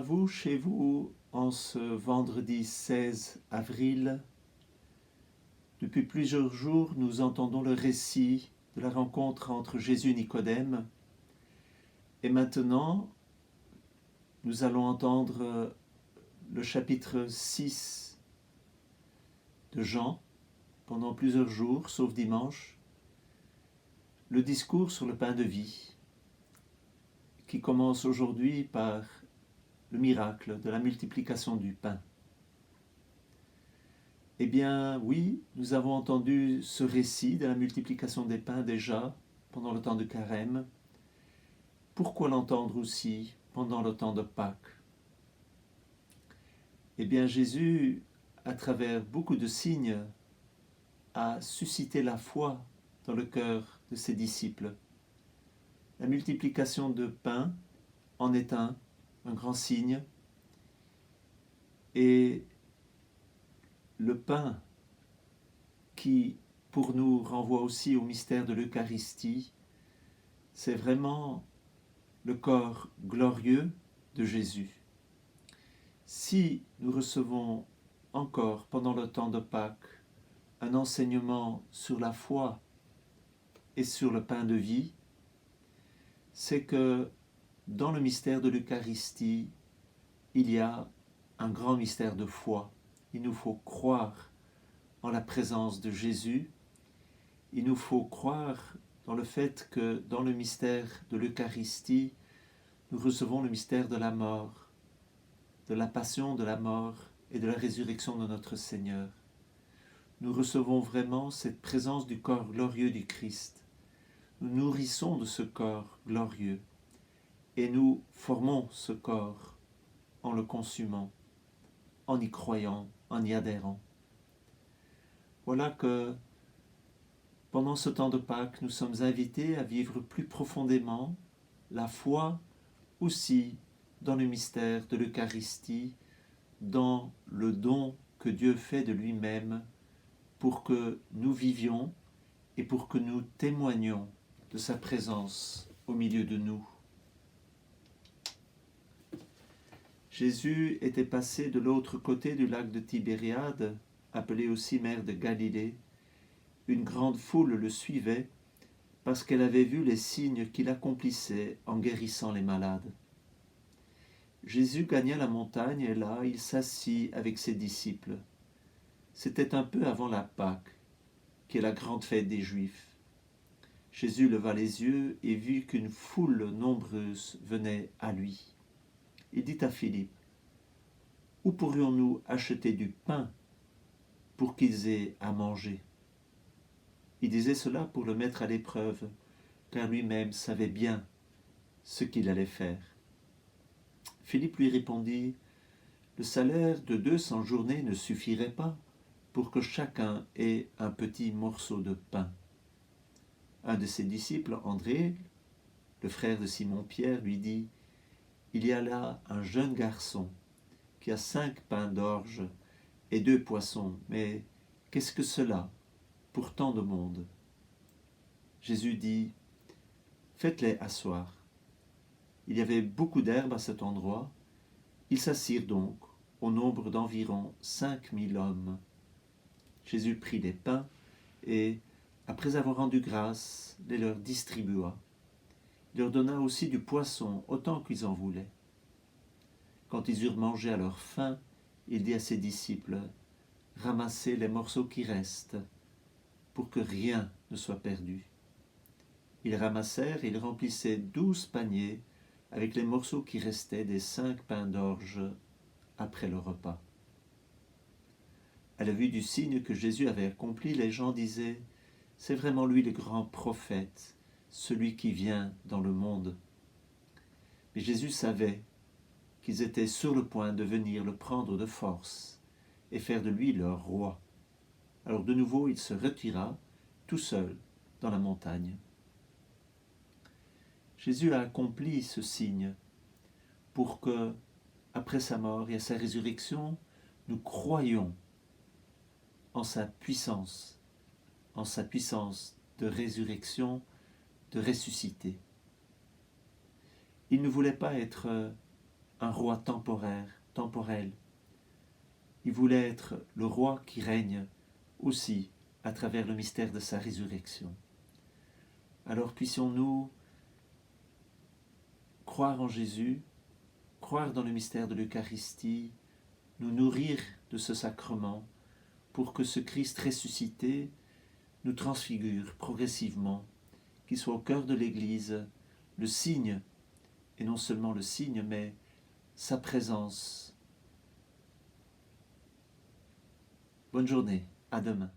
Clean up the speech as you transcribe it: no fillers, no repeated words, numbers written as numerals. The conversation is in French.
vous, chez vous, en ce vendredi 16 avril, depuis plusieurs jours, nous entendons le récit de la rencontre entre Jésus et Nicodème. Et maintenant, nous allons entendre le chapitre 6 de Jean, pendant plusieurs jours, sauf dimanche, le discours sur le pain de vie, qui commence aujourd'hui par le miracle de la multiplication du pain. Eh bien, oui, nous avons entendu ce récit de la multiplication des pains déjà pendant le temps de Carême. Pourquoi l'entendre aussi pendant le temps de Pâques? Eh bien, Jésus, à travers beaucoup de signes, a suscité la foi dans le cœur de ses disciples. La multiplication de pain en est un grand signe. Et le pain qui, pour nous, renvoie aussi au mystère de l'Eucharistie, c'est vraiment le corps glorieux de Jésus. Si nous recevons encore pendant le temps de Pâques un enseignement sur la foi et sur le pain de vie, c'est que dans le mystère de l'Eucharistie, il y a un grand mystère de foi. Il nous faut croire en la présence de Jésus. Il nous faut croire dans le fait que dans le mystère de l'Eucharistie, nous recevons le mystère de la mort, de la passion, de la mort et de la résurrection de notre Seigneur. Nous recevons vraiment cette présence du corps glorieux du Christ. Nous nourrissons de ce corps glorieux et nous formons ce corps en le consumant, en y croyant, en y adhérant. Voilà que pendant ce temps de Pâques, nous sommes invités à vivre plus profondément la foi aussi dans le mystère de l'Eucharistie, dans le don que Dieu fait de lui-même pour que nous vivions et pour que nous témoignions de sa présence au milieu de nous. Jésus était passé de l'autre côté du lac de Tibériade, appelé aussi mer de Galilée. Une grande foule le suivait parce qu'elle avait vu les signes qu'il accomplissait en guérissant les malades. Jésus gagna la montagne et là, il s'assit avec ses disciples. C'était un peu avant la Pâque, qui est la grande fête des Juifs. Jésus leva les yeux et vit qu'une foule nombreuse venait à lui. Il dit à Philippe, « Où pourrions-nous acheter du pain pour qu'ils aient à manger ?» Il disait cela pour le mettre à l'épreuve, car lui-même savait bien ce qu'il allait faire. Philippe lui répondit, « Le salaire de 200 journées ne suffirait pas pour que chacun ait un petit morceau de pain. » Un de ses disciples, André, le frère de Simon-Pierre, lui dit, « Il y a là un jeune garçon qui a 5 pains d'orge et 2 poissons, mais qu'est-ce que cela pour tant de monde ?» Jésus dit, « Faites-les asseoir. » Il y avait beaucoup d'herbe à cet endroit. Ils s'assirent donc, au nombre d'environ 5000 hommes. Jésus prit les pains et, après avoir rendu grâce, les leur distribua. Il leur donna aussi du poisson, autant qu'ils en voulaient. Quand ils eurent mangé à leur faim, il dit à ses disciples, « Ramassez les morceaux qui restent, pour que rien ne soit perdu. » Ils ramassèrent et ils remplissaient 12 paniers avec les morceaux qui restaient des 5 pains d'orge après le repas. À la vue du signe que Jésus avait accompli, les gens disaient, « C'est vraiment lui le grand prophète, celui qui vient dans le monde. » Mais Jésus savait qu'ils étaient sur le point de venir le prendre de force et faire de lui leur roi. Alors de nouveau il se retira, tout seul, dans la montagne. Jésus a accompli ce signe pour que, après sa mort et à sa résurrection, nous croyions en sa puissance de résurrection, de ressusciter. Il ne voulait pas être un roi temporel. Il voulait être le roi qui règne aussi à travers le mystère de sa résurrection. Alors puissions-nous croire en Jésus, croire dans le mystère de l'Eucharistie, nous nourrir de ce sacrement pour que ce Christ ressuscité nous transfigure progressivement, qu'il soit au cœur de l'Église le signe, et non seulement le signe, mais sa présence. Bonne journée, à demain.